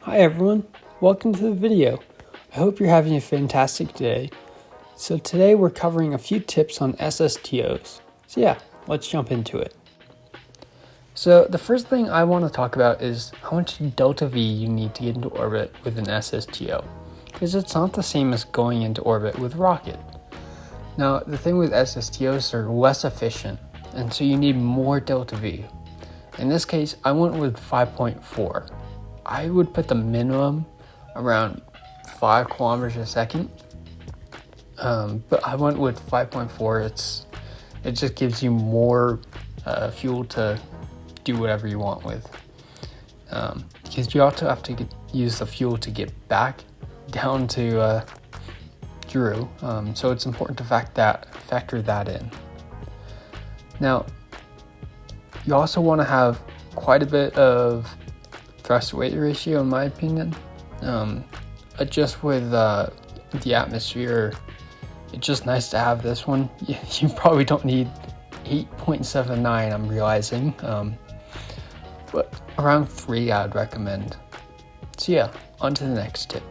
Hi everyone, welcome to the video. I hope you're having a fantastic day. So today we're covering a few tips on SSTOs. So yeah, let's jump into it. So the first thing I want to talk about is how much delta V you need to get into orbit with an SSTO, because it's not the same as going into orbit with rocket. Now the thing with SSTOs, they're less efficient, and so you need more delta V. In this case, I went with 5.4. I would put the minimum around 5 kilometers a second, but I went with 5.4. It just gives you more fuel to do whatever you want with, because you also have to use the fuel to get back down to Juno, so it's important to factor that in. Now, you also want to have quite a bit of thrust weight ratio, in my opinion. Just with the atmosphere, it's just nice to have this one. You probably don't need 8.79, I'm realizing, but around 3 I'd recommend. So yeah, on to the next tip.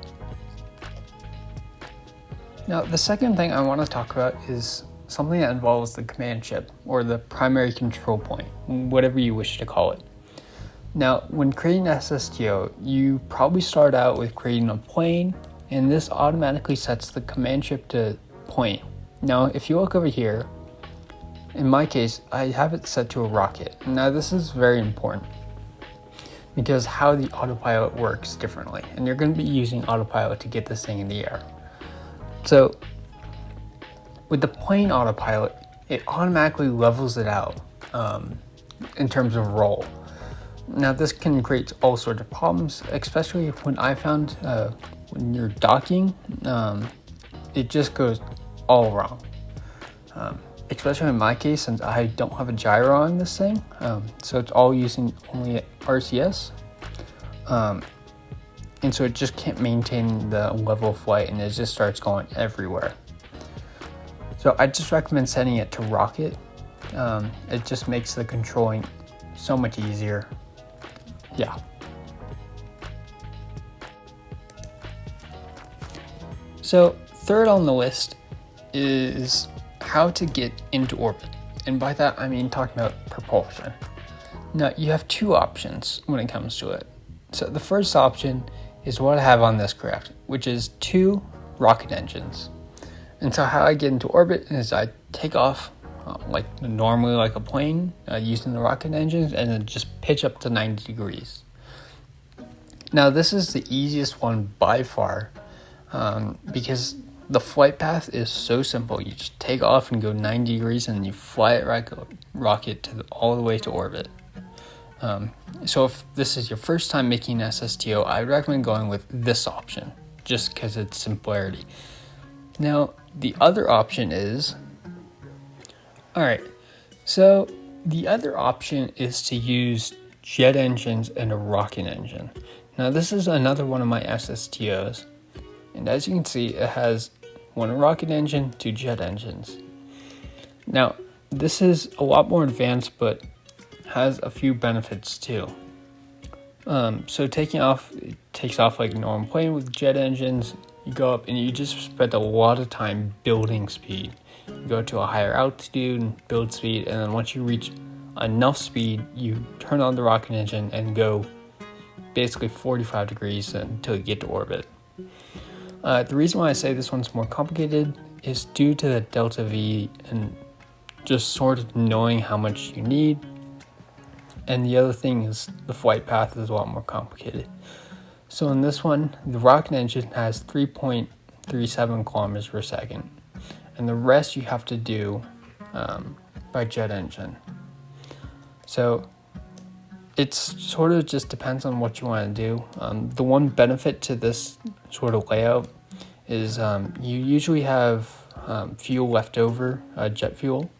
Now the second thing I want to talk about is something that involves the command ship, or the primary control point, whatever you wish to call it. Now, when creating SSTO, you probably start out with creating a plane, and this automatically sets the command ship to point. Now, if you look over here, in my case, I have it set to a rocket. Now, this is very important because how the autopilot works differently, and you're going to be using autopilot to get this thing in the air. So, with the plane autopilot, it automatically levels it out in terms of roll. Now this can create all sorts of problems, especially when I found when you're docking, it just goes all wrong. Especially in my case, since I don't have a gyro on this thing, so it's all using only RCS, and so it just can't maintain the level of flight, and it just starts going everywhere. So I just recommend setting it to rocket. It just makes the controlling so much easier. Yeah. So third on the list is how to get into orbit. And by that, I mean talking about propulsion. Now you have two options when it comes to it. So the first option is what I have on this craft, which is 2 rocket engines. And so how I get into orbit is I take off normally like a plane using the rocket engines, and then just pitch up to 90 degrees. Now this is the easiest one by far, because the flight path is so simple. You just take off and go 90 degrees, and you fly it like a rocket all the way to orbit. So if this is your first time making SSTO, I recommend going with this option, just because it's simplicity. Now the other option is, so the other option is to use jet engines and a rocket engine. Now this is another one of my SSTOs, and as you can see, it has 1 rocket engine, 2 jet engines. Now this is a lot more advanced, but has a few benefits too. So taking off, it takes off like a normal plane with jet engines. You go up and you just spend a lot of time building speed. You go to a higher altitude and build speed, and then once you reach enough speed, you turn on the rocket engine and go basically 45 degrees until you get to orbit. The reason why I say this one's more complicated is due to the delta V and just sort of knowing how much you need. And the other thing is the flight path is a lot more complicated. So in this one, the rocket engine has 3.37 kilometers per second, and the rest you have to do by jet engine. So it's sort of just depends on what you want to do. The one benefit to this sort of layout is you usually have fuel left over, jet fuel,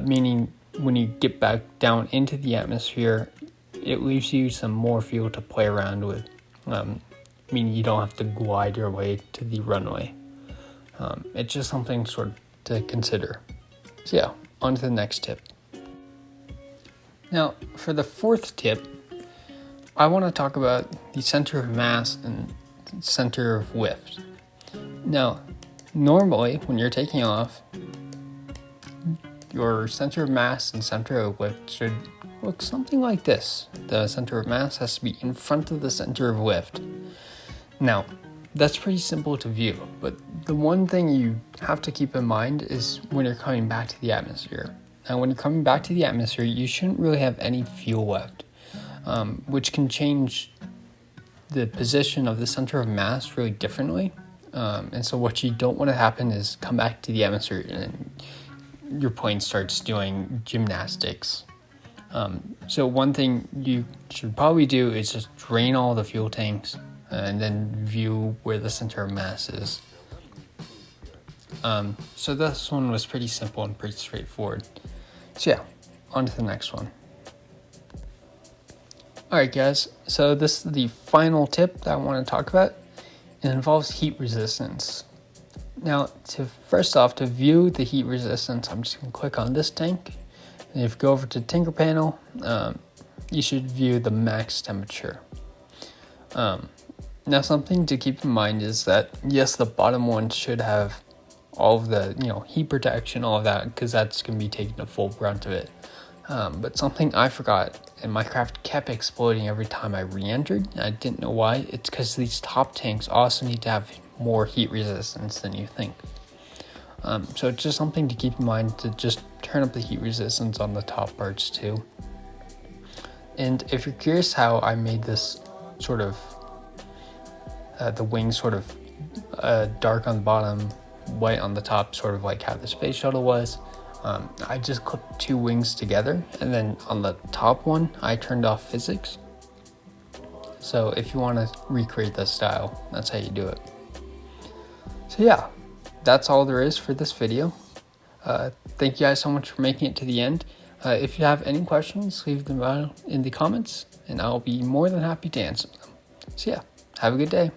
meaning when you get back down into the atmosphere, it leaves you some more fuel to play around with, meaning you don't have to glide your way to the runway. It's just something sort of to consider. So yeah, on to the next tip. Now, for the fourth tip, I want to talk about the center of mass and center of lift. Now, normally when you're taking off, your center of mass and center of lift should look something like this. The center of mass has to be in front of the center of lift. Now, that's pretty simple to view, but the one thing you have to keep in mind is when you're coming back to the atmosphere. Now, when you're coming back to the atmosphere, you shouldn't really have any fuel left, which can change the position of the center of mass really differently. And so what you don't want to happen is come back to the atmosphere and your plane starts doing gymnastics. So one thing you should probably do is just drain all the fuel tanks and then view where the center of mass is. So this one was pretty simple and pretty straightforward. So yeah, on to the next one. Alright guys, so this is the final tip that I want to talk about. It involves heat resistance. Now, first off, to view the heat resistance, I'm just going to click on this tank. And if you go over to Tinker Panel, you should view the max temperature. Now, something to keep in mind is that, yes, the bottom one should have all of the, heat protection, all of that, because that's going to be taking the full brunt of it. But something I forgot, and my craft kept exploding every time I re-entered. I didn't know why. It's because these top tanks also need to have more heat resistance than you think. So it's just something to keep in mind, to just turn up the heat resistance on the top parts too. And if you're curious how I made this sort of, the wings sort of dark on the bottom, white on the top, sort of like how the space shuttle was, I just clipped two wings together, and then on the top one, I turned off physics. So if you want to recreate this style, that's how you do it. So yeah, that's all there is for this video. Thank you guys so much for making it to the end. If you have any questions, leave them in the comments, and I'll be more than happy to answer them. So yeah, have a good day.